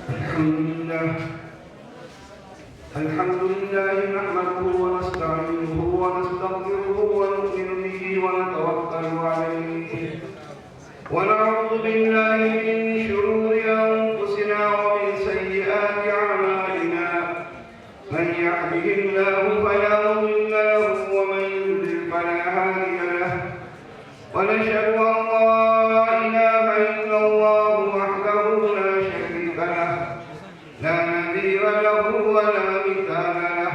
الحمد لله نحمده ونستعينه ونستغفره ونؤمن به ونتوكل عليه ونعوذ بالله من شرور أنفسنا ومن سيئات أعمالنا من يهده الله فلا مضل له ومن يضلل فلا هادي له ونشهد أن لا إله إلا الله وحده لا شريك له لا نظير له ولا مثال له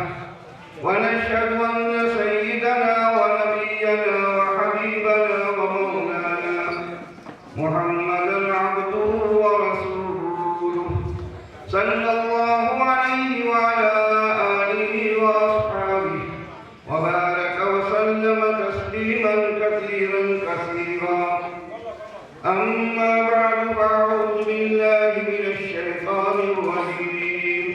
ونشهد أن سيدنا ونبينا وحبيبنا ومولانا محمدا عبده ورسوله صلى الله عليه وعلى آله وأصحابه وبارك وسلم تسليما كثيرا كثيرا أما بعد فأعوذ بالله من الشيطان الرجيم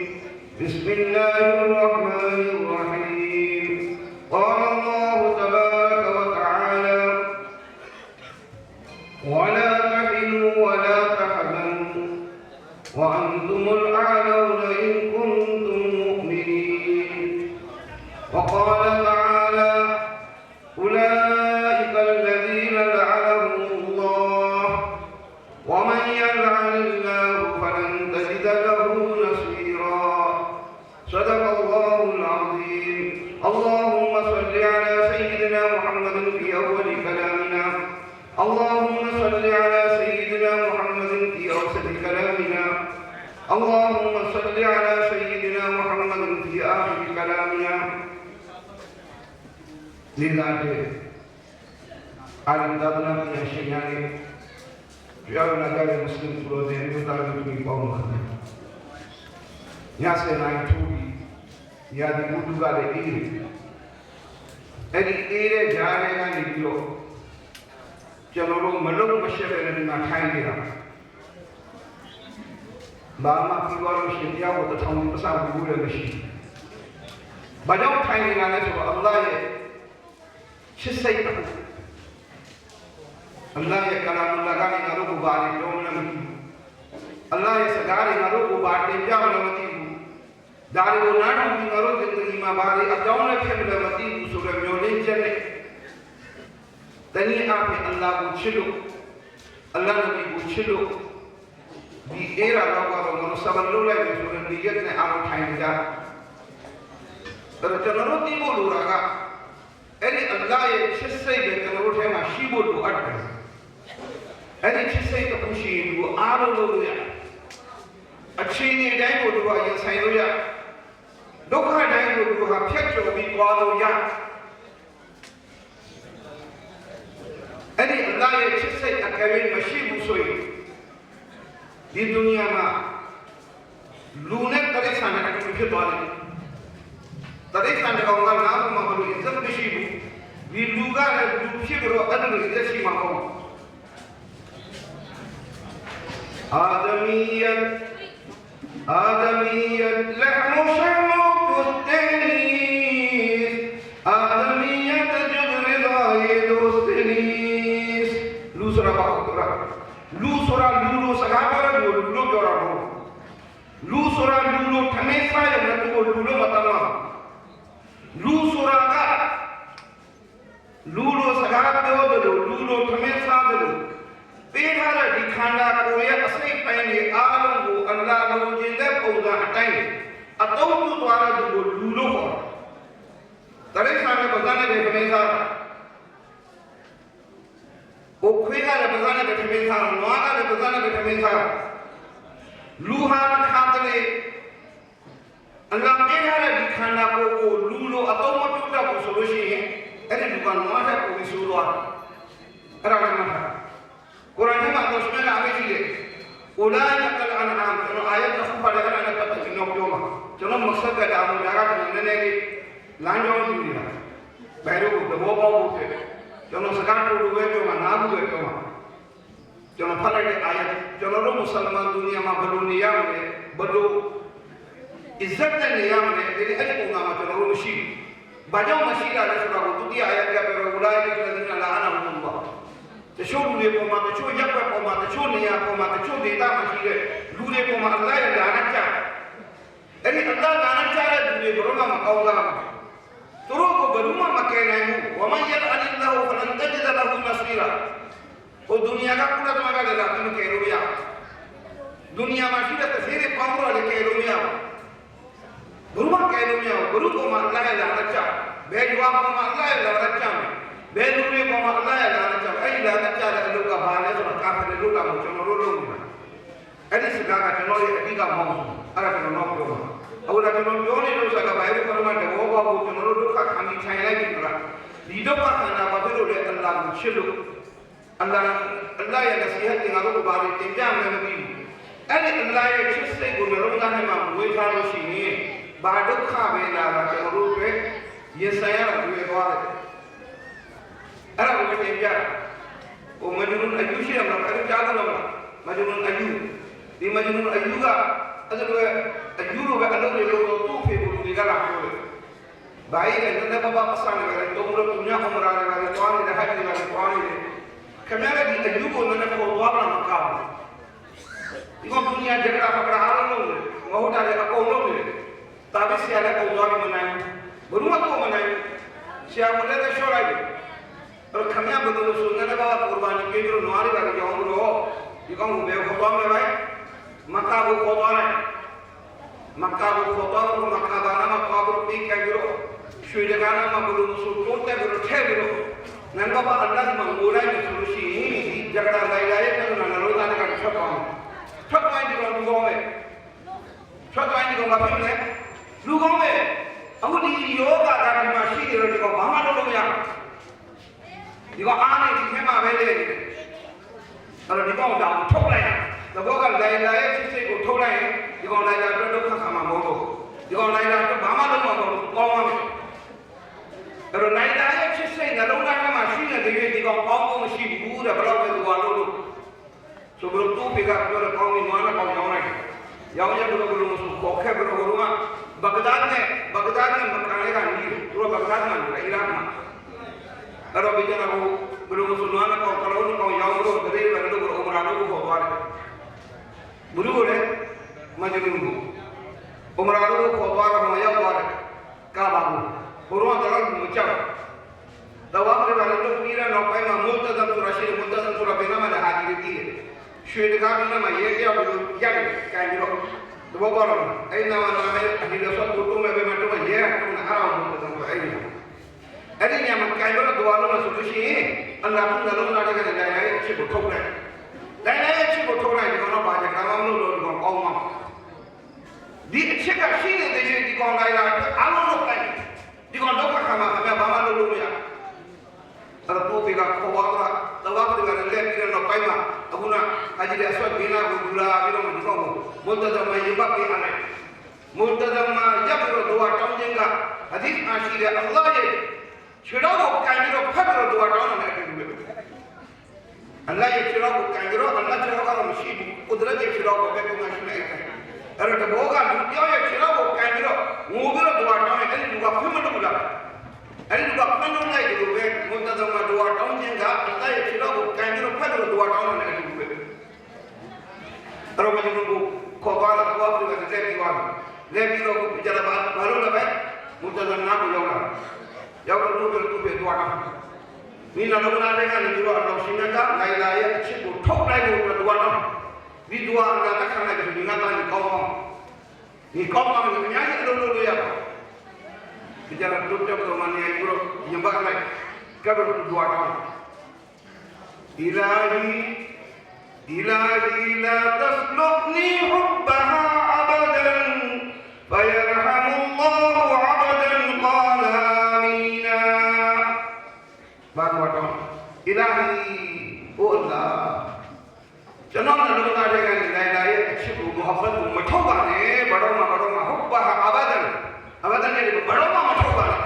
بسم الله الرحمن الرحيم قال الله تبارك وتعالى ولا تهنوا ولا تحزنوا وأنتم الأعلون إن كنتم مؤمنين وقال تعالى أولئك الذين لعنهم الله ومن يلعن الله فلن تجد له نصيرا صدق الله العظيم اللهم صل على سيدنا محمد في أول كلامنا اللهم صل على سيدنا محمد في أوسط كلامنا اللهم صل على سيدنا محمد في آخر كلامنا لذاته عالم دادنا من الشيعان جاءنا جاء مسلم فلوزين يطالب في قوم خلق ياسر ناي توبي يا دي مدوغا دي ادي ايرے جارے نا نکلو چلو لوگ ملوک مشہور نے نہ کھائیں گے باما پیوارو شتیا وہ تو تھاؤں پسا بوڑے مشی بجاؤ کھائیں گے نا تو اللہ یہ شسے اللہ یہ کلام اللہ کا نے نرو بارے لوم نہ اللہ یہ سگارے نرو بارے جا نمتی دارے وہ ناٹو کی نرو زندگی ما بارے اجاؤ نہ پھر نمتی سورہ میولین چلے تنی آپ اللہ کو چھلو اللہ نبی کو چھلو دی ایرا لوگا تو منو سبن لولا ہے سورہ نیت نے آن اٹھائیں جا تو چنرو تی بولو رہا ایلی اللہ یہ چھسے بے چنرو ٹھے ما شی بولو اٹھ کر ایلی چھسے تو خوشی وہ آرو لوگو یا اچھی نہیں ڈائیں بولو یا سائن ہو یا دکھا ڈائیں بولو یا پھر چو بھی قوالو یا ایلی اللہ یہ چھسے اکیوین مشی بوسوئی دی دنیا میں لونے ترے سانے کا مجھے دوالے ترے سانے کا ہوگا نام مہلو عزت بشیبو دی لوگا ہے لوشی برو ادل عزت شی مہو آدمیت لحم و شرم و کستنیس آدمیت جز رضای دوستنیس لوسرا باقرا لوسرا لولو سگابرا لولو جورا لوسرا لولو تھمیسا یا نتو لولو مطلع لوسرا کا لولو سگاب دیو دلو لولو تھمیسا دلو پیدھارا دکھانا کوئی اصلی پہنے آلم کو اللہ لو جیدے پودا ہٹائیں اتو تو دوارا دلو لولو کو ترے سانے بزانے بے تھمیسا اوکھویگا ربزانے بیٹھے میں تھا نواغا ربزانے بیٹھے میں تھا لوہان کھاتلے اللہ میرا ربی کھانا کو لولو اتو مطلوٹا کو سلوشی ہے ایرے دکان نواغا کو بھی سولوا ارادہ مطلع قرآن میں آدھوش میں آگے چلے اولئک الانعام چنو آیت نخوب پڑھے گا نا پتہ چنو کیوما چنو مقصد کا جامو جاگا چننے گے لانجاؤں کی دینا بہرو کو دبو باؤ ہوتے چنو سکان کو ڈوئے کیوما نابو گئے کیوما چنو پھلے آیت چنو رو مسلمان دنیا میں بلو نیام نے بلو عزت نے نیام نے تیرے اج پونا میں چنو رو مشیر بجاؤ مشیر آجا شرا کو دودی آیت کیا پر اولائک الذین لعنهم اللہ تشو لولے پوما تشو یک پوما تشو نیا پوما تشو دیتا مشیر لولے پوما اللہ یا ကောင်းလားသူတို့ကဘယ်သူမှမကယ်နိုင်ဘူးဝမယရအလ္လာဟူဖလန်တဂျဒလဟူနဆီရာဟိုဒုနီယာကကုလသမဂ္ဂလည်းလာပြီးကယ်လို့မရဒုနီယာမှာရှိတဲ့သေတွေပေါင်းတော့လည်းကယ်လို့မရဘုရားကယ်လို့မရဘုရုကောင်မှအလ္လာဟ်ရဲ့လာချဘယ်ရွာကောင်မှအလ္လာဟ်ရဲ့လာချဘယ်လူတွေကောင်မှအလ္လာဟ်ရဲ့လာချအဲ့ဒီလာချတဲ့အလုပ်ကဘာလဲဆိုတော့ကာဖီတွေလုပ်တာမဟုတ်ကျွန်တော်တို့လုပ်နေတာအဲ့ဒီစကားကကျွန်တော်ရဲ့အဓိကမောင်းအဲ့ဒါကျွန်တော်ပြောတာအခုလည်းကျွန်တော်ပြောနေလို့ဆိုတာကဘာလို့ခေါ်မှတဲ့ဘောဘောကိုကျွန်တော်တို့ဒုက္ခခံပြီးထိုင်လိုက်ပြီလားဒီဒုက္ခခန္ဓာဘာဖြစ်လို့လဲအလ္လာဟ်ကိုချစ်လို့အလ္လာဟ်ရဲ့နစီဟတ်တင်ငါတို့ကိုဘာလို့တင်ပြမယ်မသိဘူးအဲ့ဒီအလ္လာဟ်ရဲ့ချစ်စိတ်ကိုနှလုံးသားထဲမှာဝေထားလို့ရှိရင်ဘာဒုက္ခပဲလာတာကျွန်တော်တို့တွေရင်ဆိုင်ရတာတွေ့သွားတယ်အဲ့ဒါကိုတင်ပြတာဟိုမဂျနုန်အယူရှိရမှာအဲ့ဒါကြားလို့မလားမဂျနုန်အယူဒီမဂျနုန်အယူကအဲ့ဒါလည်းအယူလိုပဲအလုပ်တွေလို့သူ့ဖေဘူးတွေကလာပြောတယ်။ဘာရင်လည်းလည်းဘာအဆန်လည်းတုံးလို့သူများကမရာလည်းတွားနေတဲ့ဟတ်တွေလည်းတွားနေတယ်။ခင်ဗျားလည်းဒီအယူကိုလည်းပေါ်သွားမှမကောင်းဘူး။ဒီကောင်ဒုနီယာကြက်တာဖကရာအားလုံးလို့ငေါ့တာလည်းအကုန်လုံးနေတယ်။တာဘစ်ဆရာလည်းပုံသွားပြီးမနိုင်ဘူး။ဘယ်သူမှတော့မနိုင်ဘူး။ဆရာမလည်းရှော့လိုက်တယ်။အဲ့ခင်ဗျားဘယ်လိုဆိုနေလဲဘာကူဘာနီပြေလို့နွားတွေကကြောင်းလို့ဒီကောင်ကိုဘယ်ခေါ်သွားမလဲဗျ။မက္ကာကိုခေါ်သွားလိုက်မက္ကာကိုခေါ်သွားလို့မက္ကာဘာနာမခေါ်လို့ပြီးကြပြီးတော့ရွှေတကားနာမဘလို့ဆိုတော့တက်ပြီးတော့ထဲပြီးတော့နန်ဘာအလ္လာဟ်မှာငိုလိုက်လို့ဆိုလို့ရှိရင်ဒီကြကရာလိုက်လာရဲ့ကနနာလို့သားကထွက်သွားမယ်ထွက်သွားရင်ဒီကောင်လူကောင်းပဲထွက်သွားရင်ဒီကောင်ဘာဖြစ်လဲလူကောင်းပဲအခုဒီယောဂကဒီမှာရှိနေတော့ဒီကောင်ဘာမှလုပ်လို့မရဒီကောင်အားနေဒီထဲမှာပဲလေအဲ့တော့ဒီကောင်တောင်ထုတ်လိုက်သဘောကလိုက်လာရဲ့စစ်စစ်ကိုထုတ်လိုက်ရင်ဒီကောင်လိုက်လာတော့ဒုက္ခခံမှာမဟုတ်ဘူးဒီကောင်လိုက်လာတော့ဘာမှလုပ်မှာမဟုတ်ဘူးကောင်းပါမယ်အဲ့တော့လိုက်လာရဲ့စစ်စစ်နှလုံးသားထဲမှာရှိနေတဲ့ဒီကောင်ကောင်းဖို့မရှိဘူးတဲ့ဘယ်တော့ပဲသူကလို့ဆိုပြီးတော့သူ့ဖေကပြောတဲ့ကောင်းပြီးနွားနဲ့ကောင်းရောင်းလိုက်ရောင်းရဘလို့ဆိုခေါ်ခဲ့ဘလို့ကဘဂဒါဒ်နဲ့မကန်လေးကနီးသူကဘဂဒါဒ်မှာနေအီရတ်မှာအဲ့တော့ဘယ်ကြတော့ဘလို့ဆိုနွားနဲ့ကောင်းကလုံးနဲ့ကောင်းရောင်းလို့တရေပဲလို့ဥမရာလို့ခေါ်သွားတယ်ဘုရုလည်းမဂျနုန်ကိုဥမရာတို့ခေါ်သွားတော့မရောက်သွားတယ်ကာဘာကိုဘုရောကတော့မကြောက်တဝါကလည်းတော့ပြီးရတော့ပိုင်းမှာမုတ်တဇမ်ဆိုရရှိမုတ်တဇမ်ဆိုရဘယ်နာမလဲဟာဒီတီးရွှေတကားဘယ်နာမရဲကြောက်လို့ရတယ်ကြိုင်ပြီးတော့တဘောကတော့အဲ့နာမနာမဲအဒီတော့ဆိုတော့မဲ့ပဲမတော့ရဲတော့အားအောင်မုတ်တဇမ်ဆိုအဲ့ဒီညမှာကြိုင်တော့ဒွါလို့ဆိုလို့ရှိရင်အလ္လာဟ်ကလည်းလာတဲ့ကလည်းလည်းချစ်ကိုထုတ်လိုက်တိုင်းလည်းချစ်ကိုထုတ်လိုက်ဒီကောင်တော့ပါကြကံအောင်လို့ဒီကောင်ကောင်းမှာဒီအချစ်ကရှိနေတဲ့ချင်းဒီကောင်လိုက်လာအားလုံးလုပ်လိုက်ဒီကောင်တော့ခါမှာခင်ဗျာဘာမှလုပ်လို့မရအဲ့တော့ဒီကခေါ်သွားတာတော့ကလည်းလက်ပြီးတော့ပိုင်းမှာအခုနအကြီးတဲ့အဆွတ်ပေးလာကိုဒူလာပြီးတော့ဒီကောင်ကိုမုတ်တဇမယဘပေးအနေမုတ်တဇမယဘလို့တော့တောင်းခြင်းကဟဒီစ်အားရှိတဲ့အလ္လာဟ်ရဲ့ခြေတော်ကိုကန်ပြီးတော့ဖတ်ပြီးတော့တောင်းတယ်အတူတူပဲအလ္လာဟ်ရဲ့ခြေတော်ကိုကန်ပြီးတော့အလ္လာဟ်ခြေတော်ကတော့မရှိဘူးကုဒရတ်ရဲ့ခြေတော်ကိုပဲကိုမရှိနေတယ်အဲ့တော့ဘောကလူပြောရဲ့ခြေတော်ကိုကန်ပြီးတော့ငိုပြီးတော့တောင်းတယ်အဲ့ဒီလူကဖွင့်မလို့လားအဲ့ဒီလူကဖွင့်လို့လိုက်တယ်လို့ပဲမုတ်တဇမတောင်းခြင်းကအလ္လာဟ်ရဲ့ခြေတော်ကိုကန်ပြီးတော့ဖတ်ပြီးတော့တောင်းတယ်အတူတူပဲအဲ့တော့မင်းတို့ခေါ်သွားတော့ဘောကလည်းလက်ပြီးသွားတယ်လက်ပြီးတော့ကြလာဘာလို့လဲပဲမုတ်တဇမကိုရောက်တော့သူ့ပဲသွားတာဒီနောက်တော့နားလည်းကနေပြီးတော့အတော်ရှင်ကနိုင်လာရဲ့အချစ်ကိုထုတ်လိုက်လို့တော့တော့ဒီဒွါကတခါနဲ့ဒီငါကနေကောင်းအောင်ဒီကောင်းအောင်ဒီအများကြီးလုပ်လို့ရပါဒီကြတော့တို့တော့မနေဘူးတော့ညံပါလိုက်ကဘရဒွါတော့အီလာဟီလာတစလုကနီဟူဘဟာအဘဒန်فيرحم الله عبدا قال آمين بعد إلهي أو اللهကျွန်တော်လည်းလုံးသားတွေကနိုင်လာရဲ့အချစ်ကိုမဟုတ်ဘူးမထုတ်ပါနဲ့ဘရောမှာဟုတ်ပါအဘဒန်နဲ့ဘရောမှာမထုတ်ပါနဲ့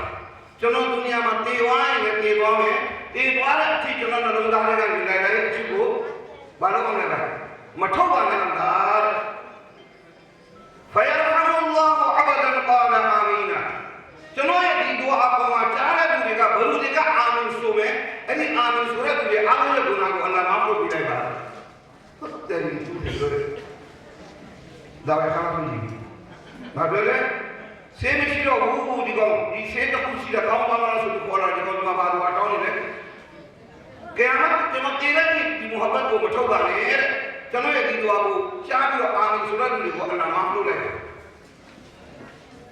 ကျွန်တော်ဒုနီယာမှာတေဝိုင်းနဲ့တေသွားမယ်တေသွားတဲ့အထိကျွန်တော်လုံးသားတွေကနိုင်လာရဲ့အချစ်ကိုဘာလို့မထုတ်ပါနဲ့လားفيرحم الله عبدا قال آمينကျွန်တော်ရဲ့ဒီဒွါအပေါ်မှာကြားတဲ့သူတွေကဘယ်လိုတွေကအာမင်ဆိုမယ်အဲ့ဒီအာမင်ဆိုတဲ့သူတွေအားလုံးရဲ့ဂုဏကိုအလ္လာဟ်မာဖို့ပြလိုက်ပါဟုတ်တယ်သူတွေဒါပဲခါမှမကြည့်ဘာပြောလဲ ဆေးမရှိတော့ဘူးဒီကောင်ဒီဆေးတစ်ခုရှိတဲ့ကောင်းပါလားဆိုပြီးခေါ်လာဒီကောင်မှာဘာလို့တောင်းနေလဲကဲမတ်ကျွန်တော်တည်တဲ့ဒီမုဟဘတ်ကိုမထုတ်ပါနဲ့တဲ့ကျွန်တော်ရဲ့ဒီလိုကိုရှားပြီးတော့အာမင်ဆိုတဲ့လူတွေကိုအလ္လာဟ်မလုပ်လိုက်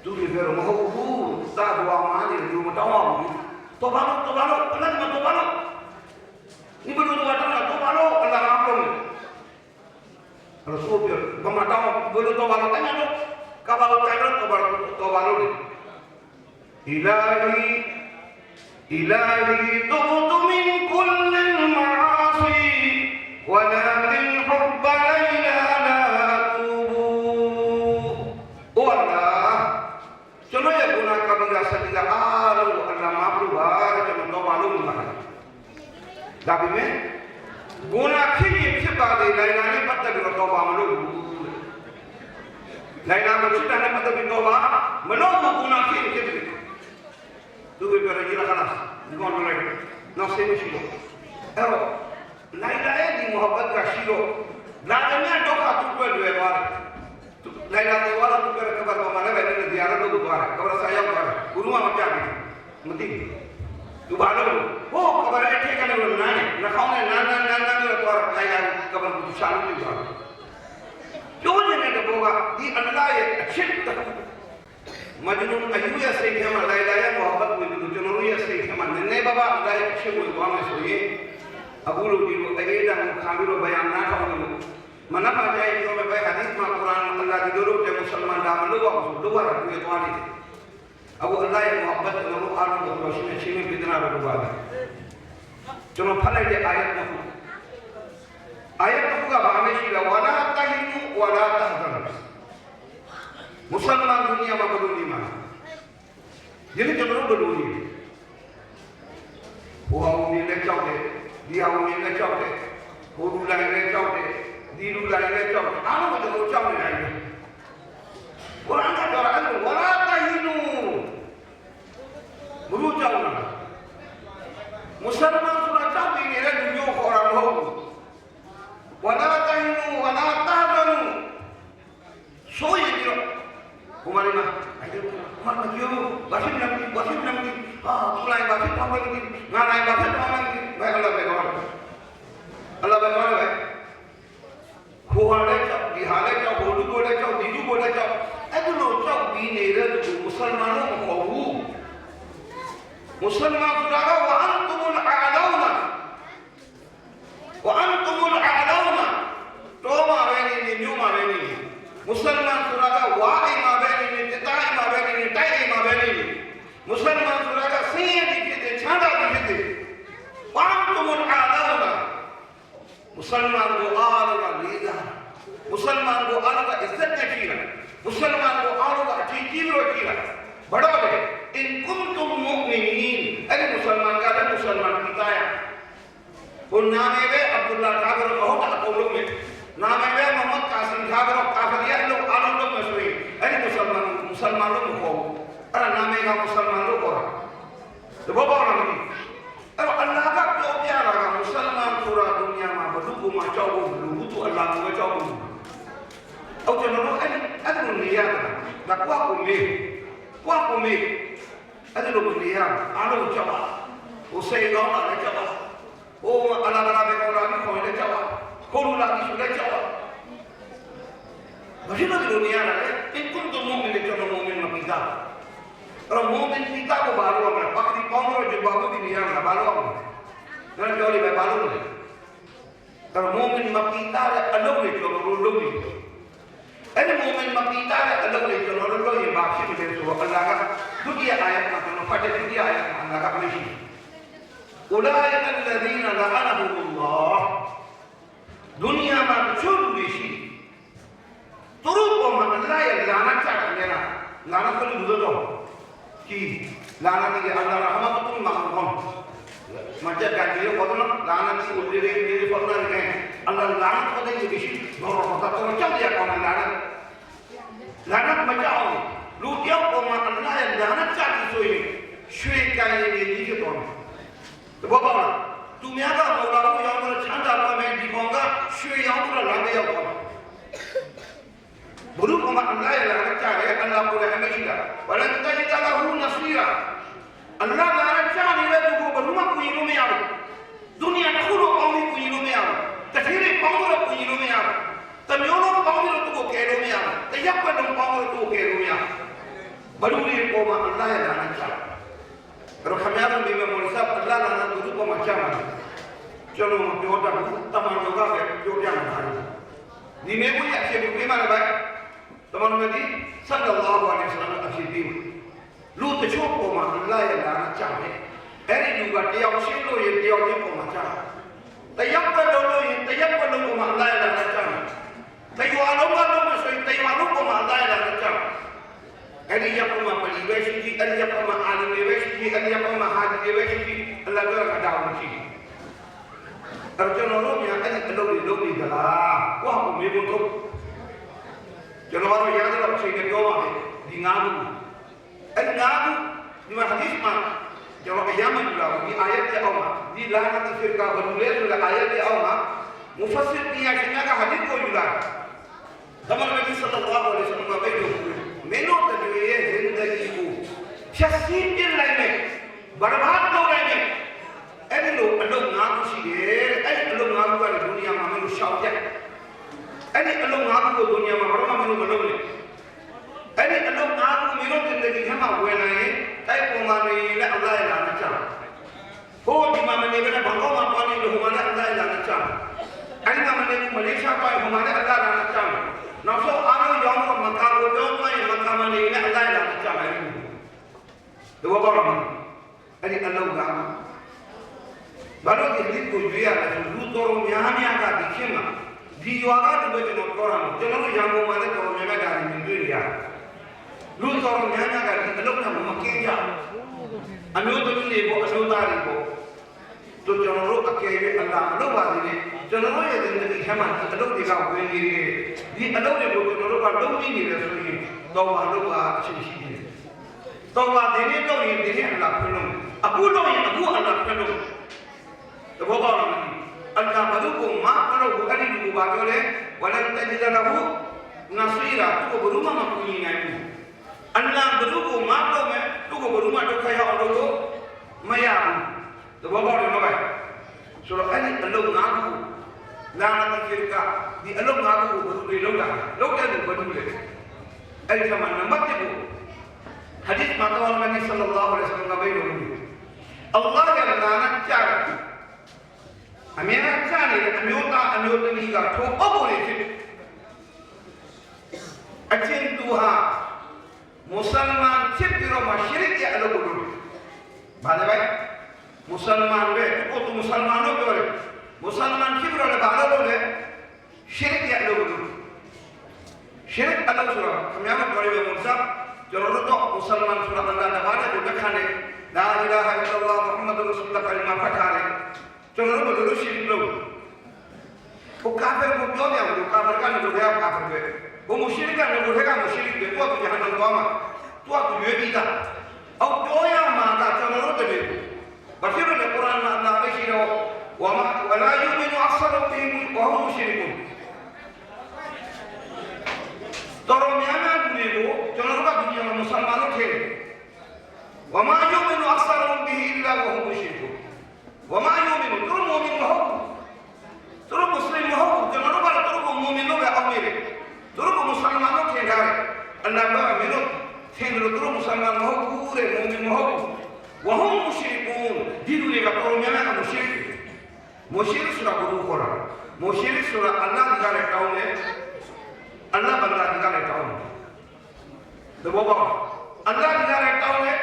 သူတွေပြောမဟုတ်ဘူးသာတော်မှာနေလူမတောင်းအောင်တော့ဘာလို့အလ္လာဟ်မတော့ဘာလို့ဒီဘလိုတော့တောင်းတာတော့ဘာလို့အလ္လာဟ်မလုပ်လဲဆိုပြီးဘာမှတောင်းဘလို့တော့ဘာလို့အဲ့တော့ကဘာလို့တိုင်းတော့ဘာလို့အီလာဟီတူmin kull al-ma'asi walakin hubb layla la tubu o Allah ကျွန်တော်ရဲ့ဂုဏကဘီရာစတိကအားလုံးကိုအလ္လာဟ်မပြုပါတဲ့ကျွန်တော်တော့ဘာလို့မှာဒါပေမဲ့ဂုဏဖြစ်ရင်ဖြစ်ပါလေနိုင်လာနဲ့ပတ်သက်ပြီးတော့ဘာမလုပ်ဘူးနိုင်လာမဖြစ်တဲ့ပတ်သက်ပြီးတော့ဘာမလုပ်ဘူးဂုဏဖြစ်ရင်ဖြစ်တယ်သူပဲပြောရခလာဒီကောင်လိုက်နောက်ဆေးမရှိတော့အဲ့တော့နိုင်လာရဲ့ဒီမုဟဘတ်ကရှိတော့လာတဲ့မြတ်တော့သူ့အတွက်လွယ်သွားတယ်နိုင်လာတဲ့ဝါလာသူ့ကဘာမှမလည်းပဲဒီရတော့လို့သွားတယ်ကဘာဆိုင်ရောက်သွားတယ်ဘုရုံးကမပြဘူးမသိဘူးသူဘာလို့ဟိုကဘာရဲ့ထိကနေလို့နားနေနှာခေါင်းနဲ့နားပြီးတော့သွားနိုင်လာကဘာကိုရှာလို့ပြောတာပြောနေတဲ့ဘောကဒီအလ္လာဟ်ရဲ့အချစ်တခုမဂျနုန်အယူရဲ့စိတ်ထဲမှာလိုက်လာရဲ့မုဟဘတ်ဝင်လို့ကျွန်တော်တို့ရဲ့စိတ်ထဲမှာနည်းနည်းပါးပါးအတိုင်းအချစ်ဝင်သွားမယ်ဆိုရင်အခုလိုဒီလိုအရေးတမ်းကိုခံပြီးတော့ဗယံနားထောင်လို့မနက်ဖြန်ကျရင်ပြောမယ်ပဲဟာဒီမှာကုရ်အာန်အလ္လာဟ်ဒီလိုတဲ့မွတ်စလမန်ဒါမလို့အောင်ဆိုလို့ရတာတွေ့သွားနေတယ်အခုအလ္လာဟ်ရဲ့မုဟဘတ်ကိုလို့အားလုံးကိုရှင်းရှင်းပြဒနာပဲလို့ပါတယ်ကျွန်တော်ဖတ်လိုက်တဲ့အာယတ်တစ်ခုကဘာမှရှိလဲဝလာတဟီနူဝလာတဟဇန်မွတ်စလမန်ဒုနီယာမှာဘယ်လိုနေမှာဒီလိုကျွန်တော်တို့ဘယ်လိုနေဟိုအောင်နေလက်ကြောက်တယ်ဒီအောင်နေလက်ကြောက်တယ်ဟိုလူလိုက်လက်ကြောက်တယ်ဒီလူလိုက်လက်ကြောက်တယ်အားလုံးကကျွန်တော်ကြောက်နေတယ်ကုရ်အာန်ကတော့အဲ့လိုဝလာတဟီနူဘလို့ကြောက်နေတာမွတ်စလမန်ဆိုတာကြောက်နေတဲ့လူမျိုးခေါ်တာမဟုတ်ဘူးဝလာတဟီနူဝလာတဟဇန်ဆိုရင်ဒီဟိုမှာနေမှာအဲ့ဒီမှာမပြောဘာဖြစ်နေလဲဟာပလိုက်ဘာဖြစ်တော့မလဲငါနိုင်ဘာဖြစ်တော့မလဲဘယ်လိုပဲတော့အလ္လာဟ်ပဲခေါ်တယ်ခိုးရတဲ့ကြောက်ဒီဟာလည်းကြောက်ဟိုလူကိုလည်းကြောက်ဒီလူကိုလည်းကြောက်အဲ့ဒီလိုကြောက်ပြီးနေတဲ့လူမွတ်စလမန်တို့မဟုတ်ဘူးမွတ်စလမန်ဆိုတာကဝအန်တုမလ်အာလောနာတော့မှာပဲနေမြို့မှာပဲနေမွတ်စလမန်ဆိုတာကဝါအိမ်မှာပဲနေတိုင်းမှာပဲနေတိုက်အိမ်မှာပဲနေမွတ်စလမန်ဆိုတာကဆင်းရဲပြီးဖြစ်တယ်ချမ်းသာပြီးဖြစ်တယ်ဝါတုမလ်အာလောနာမွတ်စလမန်ကိုအားလုံးကလေးစားမွတ်စလမန်ကိုအားလုံးကအစ်ဆက်နဲ့ကြည့်လိုက်မွတ်စလမန်ကိုအားလုံးကအထင်ကြီးလို့ကြည့်လိုက်ဘတော်တယ်အင်ကွန်တုမ်မုအ်မီနင်းအဲ့ဒီမွတ်စလမန်ကလည်းမွတ်စလမန်ပိတာယာဘုနာမေပဲအဗ္ဒူလာကာဘရမဟုတ်တာအကုန်လုံးပဲနာမေပဲမုဟမ္မဒ်ကာစင်ကာဘရကာဖရီယာလို့အားလုံးလုံးမဆိုရင်အဲ့ဒီမွတ်စလမန်လို့မခေါ်ဘူးအဲ့ဒါနာမေကမွတ်စလမန်လို့ခေါ်တာဒီဘောပေါ်လာမလို့အဲ့တော့အလ္လာဟ်ကပြောပြတာကမွတ်စလမန်ဆိုတာဒုနီယာမှာဘယ်သူမှကြောက်ဖို့လူသူအလ္လာဟ်ကိုပဲကြောက်ဖို့အော်ကျွန်တော်တို့အဲ့လိုနေရတာကွာကိုမေးအဲ့ဒီလိုနေရအားလုံးကြောက်ပါဟိုစိတ်ကောင်းတာလည်းကြောက်ပါဟိုအလ္လာဟ်ကပဲကောင်းတာကိုခေါ်လည်းကြောက်ပါခေါ်လို့လာပြီးဆိုလည်းကြောက်ပါဘာဖြစ်လို့ဒီလိုနေရတာလဲအင်ကွန်တုမုမင်ကျွန်တော်မုမင်မပိတာအဲ့တော့မုမင်ပိတာကိုဘာလို့ရမလဲပါကိပေါင်းတော့ဒီဘာလို့ဒီနေရမှာဘာလို့ရမလဲငါပြောလိမ့်မယ်ဘာလို့လဲအဲ့တော့မုမင်မပိတာတဲ့အလုပ်တွေကျွန်တော်တို့လုပ်နေတယ်အဲ့ဒီမုမင်မပိတာတဲ့အလုပ်တွေကျွန်တော်တို့လုပ်ရင်ဘာဖြစ်မလဲဆိုတော့အလ္လာဟ်ကဒုတိယအာယတ်မှာကျွန်တော်ဖတ်တဲ့ဒုတိယအာယတ်မှာအလ္လာဟ်ကပြောရှိတယ်أولئك الذين لعنهم الله دنيا ما بشوف بشيء طرق من الله لعنة كأننا لعنة كل بدو كي لعنة كي الله رحمة كل مخلوقهم ما جاء كذي قدنا لعنة كي ودري قدنا كذي الله لعنة كذي بشيء نور رحمة كل جل يا كون لعنة ما جاء لو جاء كون الله لعنة كذي سوي شوي كذي يجي كونတဘောပါလားသူများကမောလာကိုရောက်တော့ချမ်းသာပါမယ်ဒီကောင်ကရွှေရောင်းတော့လမ်းမရောက်ပါဘူး ဘုရုကမအလ္လာဟ်လာကြားတယ်အလ္လာဟ်ကိုလည်းအမရှိတာဝလန်တဂျီဒလဟူနဆီရာအလ္လာဟ်လာကြားနေတဲ့သူကိုဘယ်သူမှကူညီလို့မရဘူးဒုနီယာတစ်ခုတော့ပေါင်းပြီးကူညီလို့မရဘူးတစ်ခေတ်လေးပေါင်းလို့ကူညီလို့မရဘူးတမျိုးလုံးပေါင်းပြီးတော့သူ့ကိုကယ်လို့မရဘူးတရက်ွက်လုံးပေါင်းလို့သူ့ကိုကယ်လို့မရဘူးဘလူတွေပေါ်မှာအလ္လာဟ်လာကြားအဲ့တော့ခမရတို့မိမမော်လ်ဆပ်အလ္လာဟ်လာသူ့ပေါ်မှာကြားမှာကျွန်တော်မပြောတတ်ဘူးတမန်တော်ကပဲပြောပြမှာဒီမေကိုရအဖြစ်ပြမှာလည်းပဲတမန်တော်ကြီးဆလ္လာလာဟူအလိုင်းဝါဆလမ်အဖြစ်ပြီးလူတချို့ပေါ်မှာအလ္လာဟ်ရဲ့လာကြားတယ်အဲ့ဒီလူကတယောက်ရှင်းလို့ရင်တယောက်ချင်းပေါ်မှာကြားတယောက်ကလို့ရင်တယောက်ကလုံးပေါ်မှာအလ္လာဟ်ရဲ့လာကြားတယ်တယောက်လုံးကလုံးမဆိုရင်တယောက်လုံးပေါ်မှာအလ္လာဟ်ရဲ့လာကြားအဲ့ဒီရပ်ပေါ်မှာပလီပဲရှိကြီးအဲ့ဒီရပ်ပေါ်မှာအာလမ်ပဲရှိကြီးအဲ့ဒီရပ်ပေါ်မှာဟာဒီပဲရှိကြီးအလ္လာဟ်ကတောင်းမရှိအဲ့ကျွန်တော်တို့များအဲ့ဒီအလုပ်တွေလုပ်နေကြလားကိုယ့်ဟာကိုမေးဖို့တော့ကျွန်တော်တို့ရတဲ့တော့အချိန်နဲ့ပြောပါမယ်ဒီငါးခုအဲ့ဒီငါးခုဒီမှာဟာဒီစ်မှာကျွန်တော်အယမ်းမကြည့်လာဘူးဒီအာယတ်ရဲ့အောက်မှာဒီလာဟတ်ဖီကာဘလူလဲဆိုတဲ့အာယတ်ရဲ့အောက်မှာမူဖဆစ်ဒီယာရှင်ကဟာဒီစ်ကိုယူလာတမန်တော်ကြီးဆလ္လာလာဟူအလိုင်းဝါဆလမ်ကဘယ်လိုမင်းတို့တွေရဲ့ဇင်ဒဂီကိုဖြတ်စည်းပြလိုက်မယ်ဘာဘာတော့လိုက်မယ်အဲ့ဒီလိုအလုပ်ငါးခုရှိတယ်အဲ့ဒီအလုပ်ငါးခုကလည်းဒုနီယာမှာမင်းတို့ရှောင်ပြတ်အဲ့ဒီအလုပ်ငါးခုကိုဒုနီယာမှာဘာမှမလုပ်နဲ့အဲ့ဒီအလုပ်ငါးခုမင်းတို့တင်တဲ့ဒီထဲမှာဝင်လာရင်တိုက်ပုံမှန်နေလည်းအလ္လာဟ်ရဲ့လာမချဟိုဒီမှာမနေဘဲနဲ့ဘာကောမှသွားနေလို့ဟိုမှာလည်းအလ္လာဟ်ရဲ့လာမချအဲ့ဒီမှာမနေဘူးမလေးရှားသွားဟိုမှာလည်းအလ္လာဟ်လာမချနောက်ဆုံးအားလုံးရောင်းတော့မကာကိုပြောင်းသွားရင်မကာမနေလည်းအလ္လာဟ်ရဲ့လာမချပဲတော့ဘာလို့အဲ့ဒီအလုပ်ကဘာလို့ဒီလိုကိုရွေးရလဲဆိုလူတော်များများကဒီခင်မှာဒီရွာကတည်းကကျွန်တော်ပြောတာမဟုတ်ကျွန်တော်တို့ရန်ကုန်မှာလည်းတော်များများကမြင်တွေ့ရတယ်လူတော်များများကဒီအလုပ်နဲ့မကင်းကြအမျိုးသမီးတွေပေါ့အမျိုးသားတွေပေါ့တို့ကျွန်တော်တို့အကယ်၍အလားမလုပ်ပါသေးနဲ့ကျွန်တော်တို့ရဲ့ဒီနေ့ထဲမှာဒီအလုပ်တွေကဝင်နေတယ်ဒီအလုပ်တွေကိုကျွန်တော်တို့ကလုပ်ပြီးနေတယ်ဆိုရင်တော့ဘာလို့ကအချင်းရှိနေတော့ဘာဒီနေ့တော့ရင်ဒီနေ့အလားဖွင့်လို့အခုတော့ရင်အခုအလားဖွင့်လို့တဘောပေါက်လို့အလ္လာဟ်ဘဒုကိုမာကလို့အဲ့ဒီလူကိုဘာပြောလဲဝလန်တဂျီဒလဟူနဆီရာသူကိုဘယ်သူမှမကူညီနိုင်ဘူးအလ္လာဟ်ဘဒုကိုမာတော့မယ်သူကိုဘယ်သူမှဒုက္ခရောက်အောင်လို့မရဘူးတဘောပေါက်လို့နော်ဗျဆိုတော့အဲ့ဒီအလုပ်ငါးခုလာနာတဖီကာဒီအလုပ်ငါးခုကိုဘယ်သူတွေလုပ်တာလုပ်တဲ့လူဘယ်သူလဲအဲ့ဒီမှာနံပါတ်1ကိုဟာဒီစ်မှာတော်မန်ဆလ္လာလာဟူအလိုင်းဝါဆလမ်ကဘယ်လိုလဲအလ္လာဟ်ရဲ့လာနာကြားအမြဲတမ်းကြားနေတဲ့အမျိုးသားအမျိုးသမီးကထိုအပေါ်လေးဖြစ်အချင်းသူဟာမွတ်စလမန်ဖြစ်ပြီးတော့မှရှရစ်ရဲ့အလုပ်ကိုလုပ်ဘာလဲမွတ်စလမန်ပဲကိုသူမွတ်စလမန်လို့ပြောတယ်မွတ်စလမန်ဖြစ်ပြီးတော့လည်းဘာလို့လဲရှရစ်ရဲ့အလုပ်ကိုလုပ်ရှရစ်အလုပ်ဆိုတာခမရမပြောရမယ်မွတ်စလမန်ကျွန်တော်တို့မွတ်စလမန်ဆိုတာအလ္လာဟ်တဘာနဲ့ကိုတခါနဲ့လာအီလာဟာအလ္လာဟ်မုဟမ္မဒ်ရဆူလ်လာဟ်ကလမာဖတ်ထားတယ်ကျွန်တော်တို့ဘယ်လိုရှိလို့ဟိုကာဖယ်ကိုပြောတယ်ဘယ်လိုကာဖယ်ကလည်းလိုရကာဖယ်ပဲဘုံမရှိကလည်းလိုရကမရှိတယ်တော့သူကဟန်တော့သွားမှာသူကရွေးပြီးသားအောက်ပြောရမှာကကျွန်တော်တို့တည်းဘာဖြစ်လို့လဲကုရ်အာန်မှာအလ္လာဟ်မရှိတော့ဝလာယူမီနူအဆရဘီဟ်ဝဟူရှိရီကွန်တော်များများလူတွေကိုကျွန်တော်တို့ကဒီမှာမွတ်စလမန်တို့ထဲဝမာယူမီနူအဆရဘီဟ်အီလာဝဟူရှိရီကွန်وما يؤمن ترى مؤمن ما هو ترى مسلم ما هو كما نقول ترى مؤمن لو يأمر ترى مسلمان لو كينغار الله ما منو كينغر ترى مسلمان ما هو كورة مؤمن ما هو وهم مشركون دينو لي كترى ميانا كمشرك مشرك سورة بروح كورا مشرك سورة الله دكانة كاونه الله بندر دكانة كاونه دبوا الله دكانة كاونه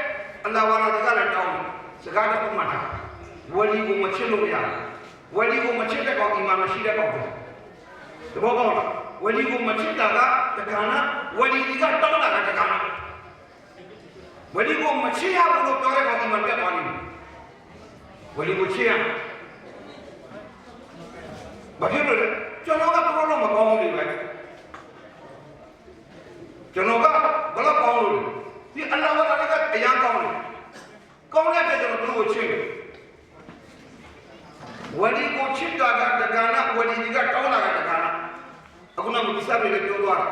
الله وانا دكانة كاونه sekarang aku mana wali ko machin lo ya wali ko machin da ko imam shi da ko to bo ba wali ko machin da ga takana wali di ga taw da ga takana wali ko machin ya ko to re ko imam da ko ni wali ko chi ya ba phir lo le chono ga to lo ma kaung ni ba chono ga ba la kaung lo ni Allah wa taala ga ayan kaung ni kaung le de chono to ko chi wali ko chita ga dagana wali diga tawla ga dagana akuna mukisa be le do dwara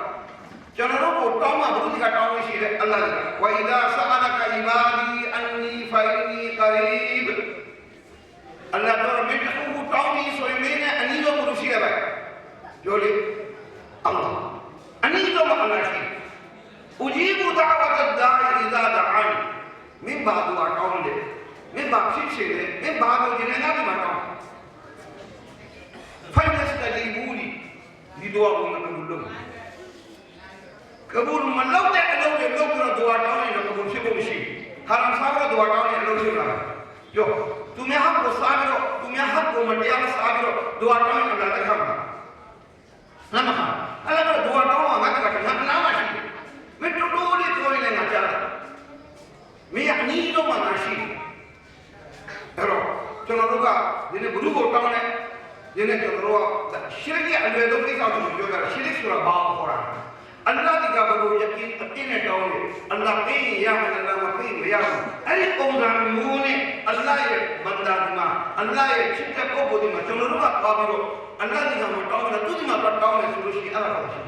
ကိုတောင်းမှဘုရားကတောင်းလို့ရှိတယ်အလ္လာဟ်ကဝိဒါဆအာလကအီဘာဒီအန်နီဖိုင်နီကရီဘ်အလ္လာဟ်ကမင်းတို့တောင်းပြီးဆိုရင်မင်းနဲ့အနည်းဆုံးဘုရားရှိရပါပြောလေအလ္လာဟ်အနည်းဆုံးအလ္လာဟ်ရှိဥဂျီဘူဒါဝတ်ဒါအီအီဇာဒါအန်မင်းဘာတို့တောင်းတယ်မင်းဘာဖြစ်ချင်လဲမင်းဘာလို့ဒီနေ့နောက်မှာတောင်းဖိုင်နက်စတီဘူလီဒီတော့ဘုံကဘုလို့ကဘုလ်မလောက်တဲ့အလုပ်တွေလုပ်ပြီးတော့ဒွါတောင်းနေတော့ကဘုလ်ဖြစ်ဖို့မရှိဟာရမ်စားတော့ဒွါတောင်းနေအလုပ်ဖြစ်လာပြောသူများဟတ်ကိုစားပြီးတော့သူများဟတ်ကိုမတရားစားပြီးတော့ဒွါတောင်းနေအလ္လာဟ်လက်ခံမှာနမခါအဲ့တော့ဒွါတောင်းမှာငါကငါနားမရှိမင်းတို့တို့လေးကိုလည်းငါကြားတယ်မင်းအနည်းတော့မှမရှိအဲ့တော့ကျွန်တော်တို့ကဒီနေ့ဘုရုကိုတောင်းတယ်ဒီနေ့ကျွန်တော်တို့ကရှရိကအလွယ်ဆုံးကိစ္စကိုပြောကြတာရှရိဆိုတာဘာကိုခေါ်တာအလ္လာဟ်ကဘယ်လိုယကင်းအပြည့်နဲ့တောင်းလဲအလ္လာဟ်ပေးရမယ်အလ္လာဟ်မပေးမရဘူးအဲ့ဒီပုံစံမျိုးနဲ့အလ္လာဟ်ရဲ့ဘန္တာဒီမှာအလ္လာဟ်ရဲ့ချစ်တဲ့ပုဂ္ဂိုလ်ဒီမှာကျွန်တော်တို့ကသွားပြီးတော့အလ္လာဟ်ကမတောင်းတာသူဒီမှာတောင်းတယ်ဆိုလို့ရှိရင်အဲ့ဒါပါရှိ